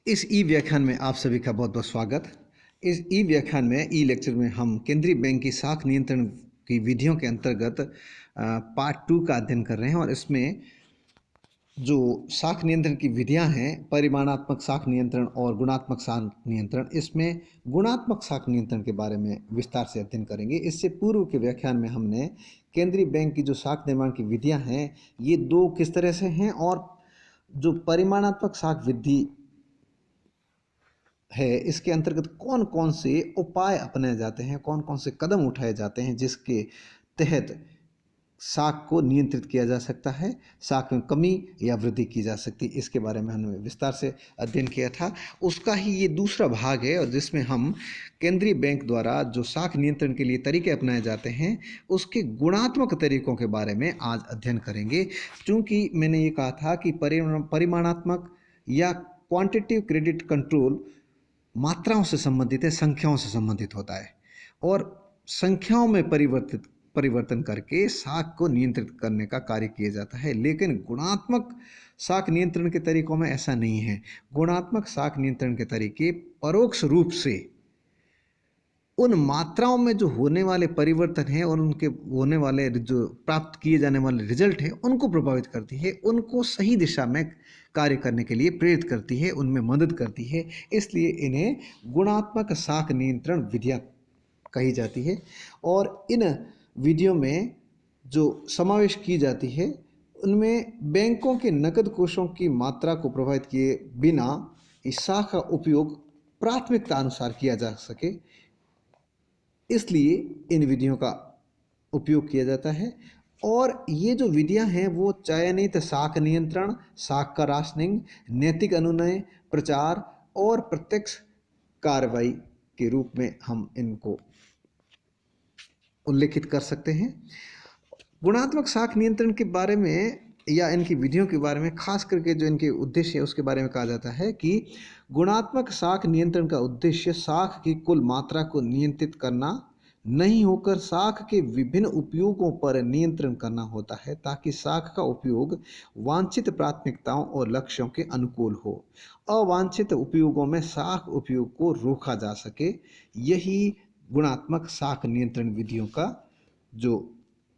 इस ई व्याख्यान में आप सभी का बहुत बहुत स्वागत। इस ई व्याख्यान में ई लेक्चर में हम केंद्रीय बैंक की साख नियंत्रण की विधियों के अंतर्गत पार्ट 2 का अध्ययन कर रहे हैं और इसमें जो साख नियंत्रण की विधियां हैं, परिमाणात्मक साख नियंत्रण और गुणात्मक साख नियंत्रण, इसमें गुणात्मक साख नियंत्रण के बारे में विस्तार से अध्ययन करेंगे। इससे पूर्व के व्याख्यान में हमने केंद्रीय बैंक की जो साख निर्माण की विधियां हैं, ये दो किस तरह से हैं और जो परिमाणात्मक साख विधि है इसके अंतर्गत कौन कौन से उपाय अपनाए जाते हैं, कौन कौन से कदम उठाए जाते हैं जिसके तहत साख को नियंत्रित किया जा सकता है, साख में कमी या वृद्धि की जा सकती है। इसके बारे में हमने विस्तार से अध्ययन किया था। उसका ही ये दूसरा भाग है और जिसमें हम केंद्रीय बैंक द्वारा जो साख नियंत्रण के लिए तरीके अपनाए जाते हैं उसके गुणात्मक तरीकों के बारे में आज अध्ययन करेंगे। क्योंकि मैंने ये कहा था कि परिमाणात्मक या क्वांटिटेटिव क्रेडिट कंट्रोल मात्राओं से संबंधित है, संख्याओं से संबंधित होता है और संख्याओं में परिवर्तन करके साख को नियंत्रित करने का कार्य किया जाता है। लेकिन गुणात्मक साख नियंत्रण के तरीकों में ऐसा नहीं है। गुणात्मक साख नियंत्रण के तरीके परोक्ष रूप से उन मात्राओं में जो होने वाले परिवर्तन हैं और उनके होने वाले जो प्राप्त किए जाने वाले रिजल्ट हैं उनको प्रभावित करती है, उनको सही दिशा में कार्य करने के लिए प्रेरित करती है, उनमें मदद करती है। इसलिए इन्हें गुणात्मक साख नियंत्रण विधियां कही जाती है और इन विधियों में जो समावेश की जाती है उनमें बैंकों के नकद कोषों की मात्रा को प्रभावित किए बिना इस साख का उपयोग प्राथमिकता अनुसार किया जा सके, इसलिए इन विधियों का उपयोग किया जाता है। और ये जो विधियां हैं वो चयनित साख नियंत्रण, साख का राशनिंग, नैतिक अनुनय, प्रचार और प्रत्यक्ष कार्रवाई के रूप में हम इनको उल्लेखित कर सकते हैं। गुणात्मक साख नियंत्रण के बारे में या इनकी विधियों के बारे में खास करके जो इनके उद्देश्य है उसके बारे में कहा जाता है कि गुणात्मक साख नियंत्रण का उद्देश्य साख की कुल मात्रा को नियंत्रित करना नहीं होकर साख के विभिन्न उपयोगों पर नियंत्रण करना होता है ताकि साख का उपयोग वांछित प्राथमिकताओं और लक्ष्यों के अनुकूल हो। अवांछित उपयोगों में साख उपयोग को रोका जा सके। यही गुणात्मक साख नियंत्रण विधियों का जो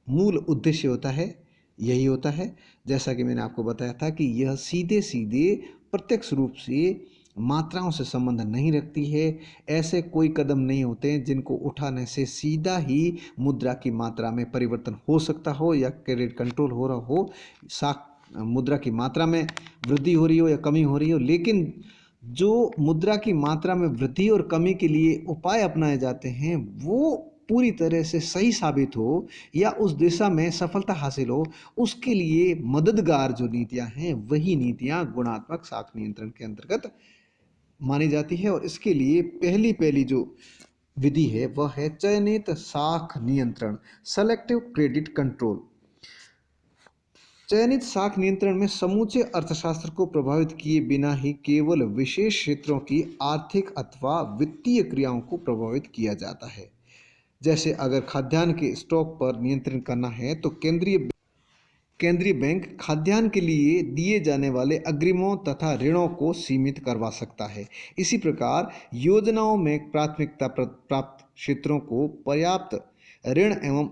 मूल उद्देश्य होता है यही होता है। जैसा कि मैंने आपको बताया था कि यह सीधे सीधे प्रत्यक्ष रूप से मात्राओं से संबंध नहीं रखती है। ऐसे कोई कदम नहीं होते हैं जिनको उठाने से सीधा ही मुद्रा की मात्रा में परिवर्तन हो सकता हो या क्रेडिट कंट्रोल हो रहा हो, साख मुद्रा की मात्रा में वृद्धि हो रही हो या कमी हो रही हो। लेकिन जो मुद्रा की मात्रा में वृद्धि और कमी के लिए उपाय अपनाए जाते हैं वो पूरी तरह से सही साबित हो या उस दिशा में सफलता हासिल हो, उसके लिए मददगार जो नीतियां हैं वही नीतियां गुणात्मक साख नियंत्रण के अंतर्गत मानी जाती है। और इसके लिए पहली जो विधि है वह है चयनित साख नियंत्रण, सेलेक्टिव क्रेडिट कंट्रोल। चयनित साख नियंत्रण में समूचे अर्थशास्त्र को प्रभावित किए बिना ही केवल विशेष क्षेत्रों की आर्थिक अथवा वित्तीय क्रियाओं को प्रभावित किया जाता है। जैसे अगर खाद्यान्न के स्टॉक पर नियंत्रण करना है तो केंद्रीय बैंक खाद्यान्न के लिए दिए जाने वाले अग्रिमों तथा ऋणों को सीमित करवा सकता है। इसी प्रकार योजनाओं में प्राथमिकता प्राप्त क्षेत्रों को पर्याप्त ऋण एवं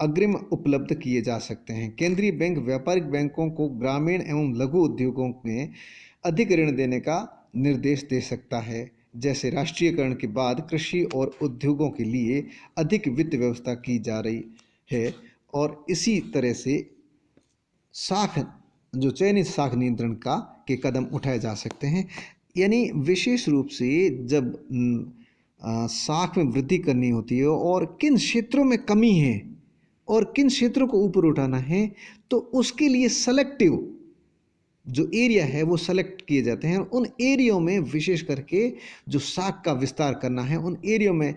अग्रिम उपलब्ध किए जा सकते हैं। केंद्रीय बैंक व्यापारिक बैंकों को ग्रामीण एवं लघु उद्योगों में अधिक ऋण देने का निर्देश दे सकता है। जैसे राष्ट्रीयकरण के बाद कृषि और उद्योगों के लिए अधिक वित्त व्यवस्था की जा रही है। और इसी तरह से साख जो चयनित साख नियंत्रण के कदम उठाए जा सकते हैं। यानी विशेष रूप से जब साख में वृद्धि करनी होती है और किन क्षेत्रों में कमी है और किन क्षेत्रों को ऊपर उठाना है तो उसके लिए सेलेक्टिव जो एरिया है वो सेलेक्ट किए जाते हैं। उन एरियो में विशेष करके जो साख का विस्तार करना है उन एरियो में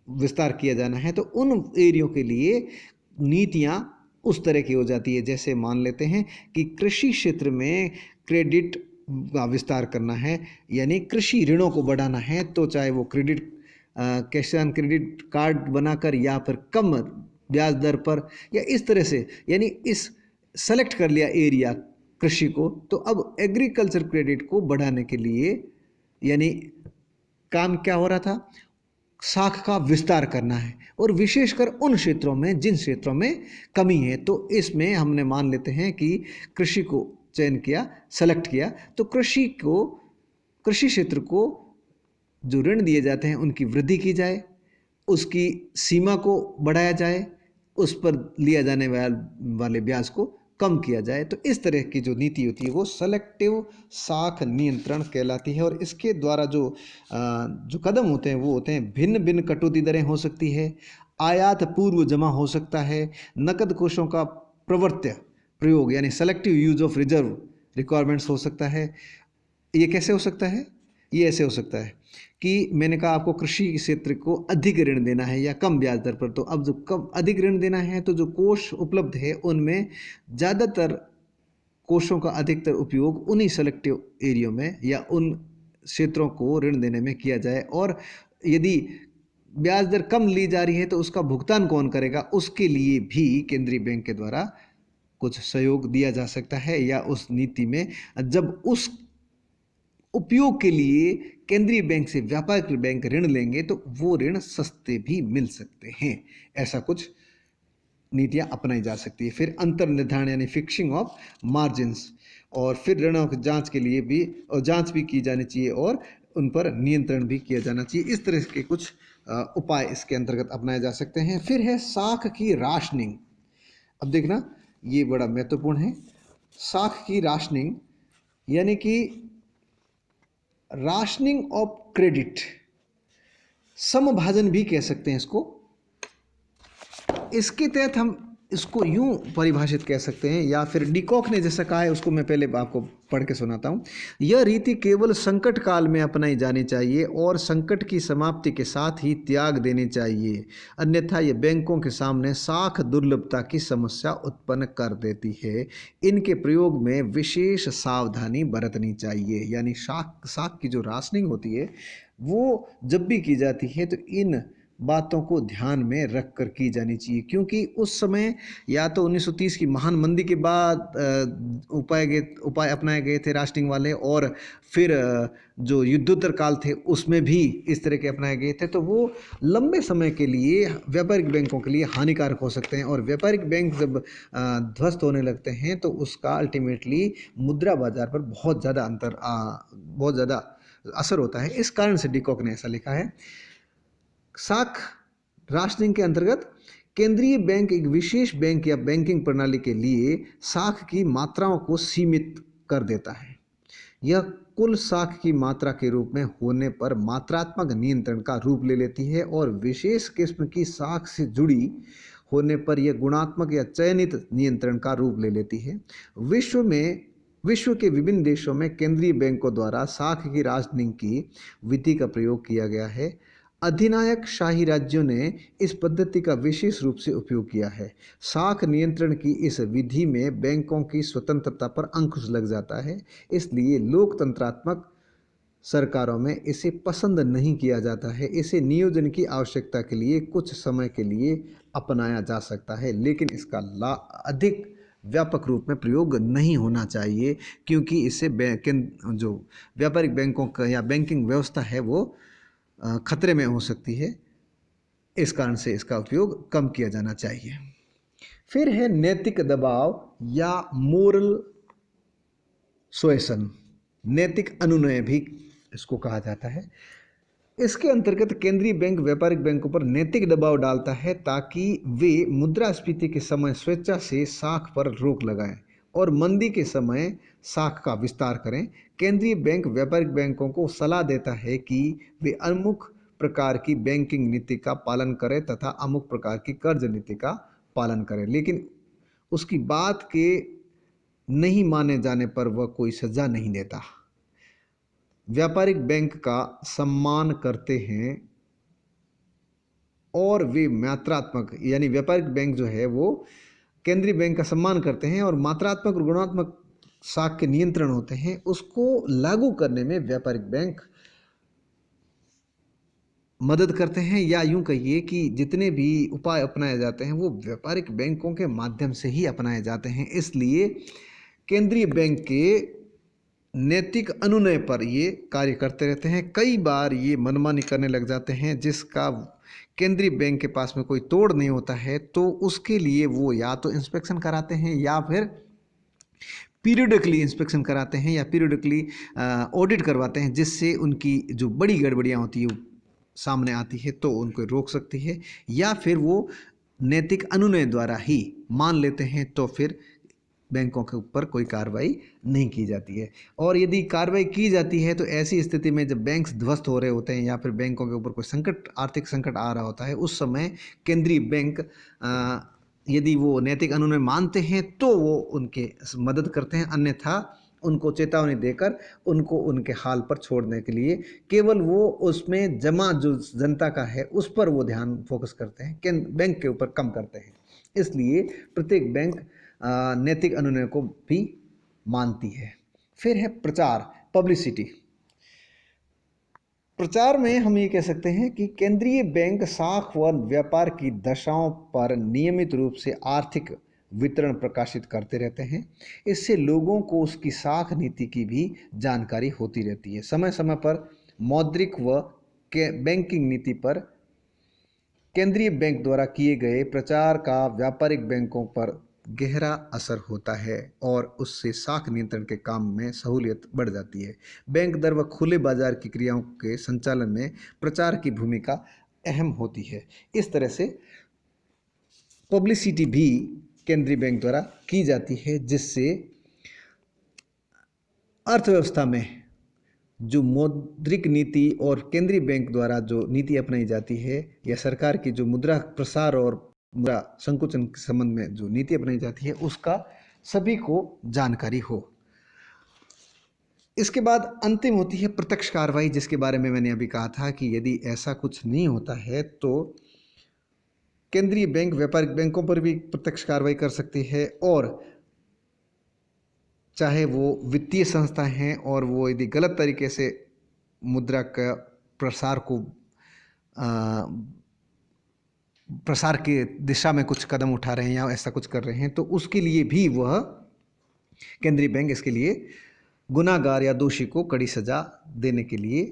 विस्तार किया जाना है तो उन एरियो के लिए नीतियां उस तरह की हो जाती है। जैसे मान लेते हैं कि कृषि क्षेत्र में क्रेडिट का विस्तार करना है, यानी कृषि ऋणों को बढ़ाना है, तो चाहे वो किसान क्रेडिट कार्ड बनाकर या फिर कम ब्याज दर पर या इस तरह से, यानी इस सेलेक्ट कर लिया एरिया कृषि को। तो अब एग्रीकल्चर क्रेडिट को बढ़ाने के लिए यानी काम क्या हो रहा था, शाख का विस्तार करना है, और विशेषकर उन क्षेत्रों में जिन क्षेत्रों में कमी है। तो इसमें हमने मान लेते हैं कि कृषि को चयन किया, सेलेक्ट किया, तो कृषि क्षेत्र को जो ऋण दिए जाते हैं उनकी वृद्धि की जाए, उसकी सीमा को बढ़ाया जाए, उस पर लिया जाने वाले ब्याज को कम किया जाए। तो इस तरह की जो नीति होती है वो सेलेक्टिव शाख नियंत्रण कहलाती है। और इसके द्वारा जो कदम होते हैं वो होते हैं, भिन्न भिन्न कटौती दरें हो सकती है, आयात पूर्व जमा हो सकता है, नकद कोषों का प्रवर्त्य प्रयोग यानी selective use of reserve requirements हो सकता है। ये कैसे हो सकता है? ये ऐसे हो सकता है कि मैंने कहा आपको कृषि क्षेत्र को अधिक ऋण देना है या कम ब्याज दर पर, तो अब जो कम अधिक ऋण देना है तो जो कोष उपलब्ध है उनमें ज़्यादातर कोषों का अधिकतर उपयोग उन्हीं सेलेक्टिव एरियो में या उन क्षेत्रों को ऋण देने में किया जाए। और यदि ब्याज दर कम ली जा रही है तो उसका भुगतान कौन करेगा, उसके लिए भी केंद्रीय बैंक के द्वारा कुछ सहयोग दिया जा सकता है। या उस नीति में जब उस उपयोग के लिए केंद्रीय बैंक से व्यापारिक बैंक ऋण लेंगे तो वो ऋण सस्ते भी मिल सकते हैं। ऐसा कुछ नीतियां अपनाई जा सकती है। फिर अंतर निर्धारण यानी फिक्सिंग ऑफ मार्जिन्स, और फिर ऋणों की जांच के लिए भी और जांच भी की जानी चाहिए और उन पर नियंत्रण भी किया जाना चाहिए। इस तरह के कुछ उपाय इसके अंतर्गत अपनाए जा सकते हैं। फिर है साख की राशनिंग। अब देखना ये बड़ा महत्वपूर्ण है। साख की राशनिंग यानी कि राशनिंग ऑफ क्रेडिट, समभाजन भी कह सकते हैं इसको। इसके तहत हम इसको यूं परिभाषित कह सकते हैं, या फिर डिकॉक ने जैसा कहा है उसको मैं पहले आपको पढ़ के सुनाता हूं। यह रीति केवल संकट काल में अपनाई जानी चाहिए और संकट की समाप्ति के साथ ही त्याग देनी चाहिए, अन्यथा यह बैंकों के सामने साख दुर्लभता की समस्या उत्पन्न कर देती है। इनके प्रयोग में विशेष सावधानी बरतनी चाहिए। यानी साख की जो राशनिंग होती है वो जब भी की जाती है तो इन बातों को ध्यान में रख कर की जानी चाहिए, क्योंकि उस समय या तो 1930 की महान मंदी के बाद उपाय अपनाए गए थे राशनिंग वाले, और फिर जो युद्धोत्तर काल थे उसमें भी इस तरह के अपनाए गए थे। तो वो लंबे समय के लिए व्यापारिक बैंकों के लिए हानिकारक हो सकते हैं, और व्यापारिक बैंक जब ध्वस्त होने लगते हैं तो उसका अल्टीमेटली मुद्रा बाजार पर बहुत ज़्यादा असर होता है। इस कारण से डिकॉक ने ऐसा लिखा है। साख राशनिंग के अंतर्गत केंद्रीय बैंक एक विशेष बैंक या बैंकिंग प्रणाली के लिए साख की मात्राओं को सीमित कर देता है। यह कुल साख की मात्रा के रूप में होने पर मात्रात्मक नियंत्रण का रूप ले लेती है, और विशेष किस्म की साख से जुड़ी होने पर यह गुणात्मक या चयनित नियंत्रण का रूप ले लेती है। विश्व के विभिन्न देशों में केंद्रीय बैंकों द्वारा साख की राशनिंग की विधि का प्रयोग किया गया है। अधिनायक शाही राज्यों ने इस पद्धति का विशेष रूप से उपयोग किया है। साख नियंत्रण की इस विधि में बैंकों की स्वतंत्रता पर अंकुश लग जाता है, इसलिए लोकतंत्रात्मक सरकारों में इसे पसंद नहीं किया जाता है। इसे नियोजन की आवश्यकता के लिए कुछ समय के लिए अपनाया जा सकता है, लेकिन इसका अधिक व्यापक रूप में प्रयोग नहीं होना चाहिए, क्योंकि इससे जो व्यापारिक बैंकों का या बैंकिंग व्यवस्था है वो खतरे में हो सकती है। इस कारण से इसका उपयोग कम किया जाना चाहिए। फिर है नैतिक दबाव या मोरल सुएसन, नैतिक अनुनय भी इसको कहा जाता है। इसके अंतर्गत केंद्रीय बैंक व्यापारिक बैंकों पर नैतिक दबाव डालता है ताकि वे मुद्रास्फीति के समय स्वेच्छा से साख पर रोक लगाएं और मंदी के समय साख का विस्तार करें। केंद्रीय बैंक व्यापारिक बैंकों को सलाह देता है कि वे अमुक प्रकार की बैंकिंग नीति का पालन करें तथा अमुक प्रकार की कर्ज नीति का पालन करें, लेकिन उसकी बात के नहीं माने जाने पर वह कोई सजा नहीं देता। व्यापारिक बैंक का सम्मान करते हैं और वे मात्रात्मक यानी व्यापारिक बैंक जो है वो केंद्रीय बैंक का सम्मान करते हैं और मात्रात्मक और गुणात्मक साख के नियंत्रण होते हैं, उसको लागू करने में व्यापारिक बैंक मदद करते हैं। या यूं कहिए कि जितने भी उपाय अपनाए जाते हैं वो व्यापारिक बैंकों के माध्यम से ही अपनाए जाते हैं। इसलिए केंद्रीय बैंक के नैतिक अनुनय पर ये कार्य करते रहते हैं। कई बार ये मनमानी करने लग जाते हैं जिसका केंद्रीय बैंक के पास में कोई तोड़ नहीं होता है, तो उसके लिए वो या तो इंस्पेक्शन कराते हैं या फिर पीरियडिकली इंस्पेक्शन कराते हैं या पीरियडिकली ऑडिट करवाते हैं, जिससे उनकी जो बड़ी गड़बड़ियाँ होती है सामने आती है तो उनको रोक सकती है, या फिर वो नैतिक अनुनय द्वारा ही मान लेते हैं तो फिर बैंकों के ऊपर कोई कार्रवाई नहीं की जाती है। और यदि कार्रवाई की जाती है तो ऐसी स्थिति में जब बैंक ध्वस्त हो रहे होते हैं या फिर बैंकों के ऊपर कोई संकट, आर्थिक संकट आ रहा होता है, उस समय केंद्रीय बैंक यदि वो नैतिक अनुनय मानते हैं तो वो उनके मदद करते हैं, अन्यथा उनको चेतावनी देकर उनको उनके हाल पर छोड़ने के लिए केवल वो उसमें जमा जो जनता का है उस पर वो ध्यान फोकस करते हैं, बैंक के ऊपर कम करते हैं। इसलिए प्रत्येक बैंक नैतिक अनुनय को भी मानती है। फिर है प्रचार, पब्लिसिटी। प्रचार में हम ये कह सकते हैं कि केंद्रीय बैंक साख व व्यापार की दशाओं पर नियमित रूप से आर्थिक वितरण प्रकाशित करते रहते हैं। इससे लोगों को उसकी साख नीति की भी जानकारी होती रहती है। समय समय पर मौद्रिक व बैंकिंग नीति पर केंद्रीय बैंक द्वारा किए गए प्रचार का व्यापारिक बैंकों पर गहरा असर होता है और उससे साख नियंत्रण के काम में सहूलियत बढ़ जाती है। बैंक दर व खुले बाजार की क्रियाओं के संचालन में प्रचार की भूमिका अहम होती है। इस तरह से पब्लिसिटी भी केंद्रीय बैंक द्वारा की जाती है, जिससे अर्थव्यवस्था में जो मौद्रिक नीति और केंद्रीय बैंक द्वारा जो नीति अपनाई जाती है या सरकार की जो मुद्रा प्रसार और मुद्रा संकुचन के संबंध में जो नीति अपनाई जाती है उसका सभी को जानकारी हो। इसके बाद अंतिम होती है प्रत्यक्ष कार्रवाई, जिसके बारे में मैंने अभी कहा था कि यदि ऐसा कुछ नहीं होता है तो केंद्रीय बैंक व्यापारिक बैंकों पर भी प्रत्यक्ष कार्रवाई कर सकती है, और चाहे वो वित्तीय संस्था हैं और वो यदि गलत तरीके से मुद्रा का प्रसार के दिशा में कुछ कदम उठा रहे हैं या ऐसा कुछ कर रहे हैं, तो उसके लिए भी वह केंद्रीय बैंक इसके लिए गुनाहगार या दोषी को कड़ी सजा देने के लिए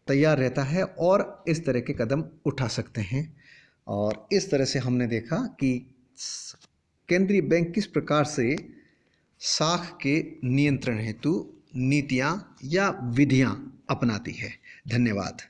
तैयार रहता है और इस तरह के कदम उठा सकते हैं। और इस तरह से हमने देखा कि केंद्रीय बैंक किस प्रकार से साख के नियंत्रण हेतु नीतियां या विधियां अपनाती है। धन्यवाद।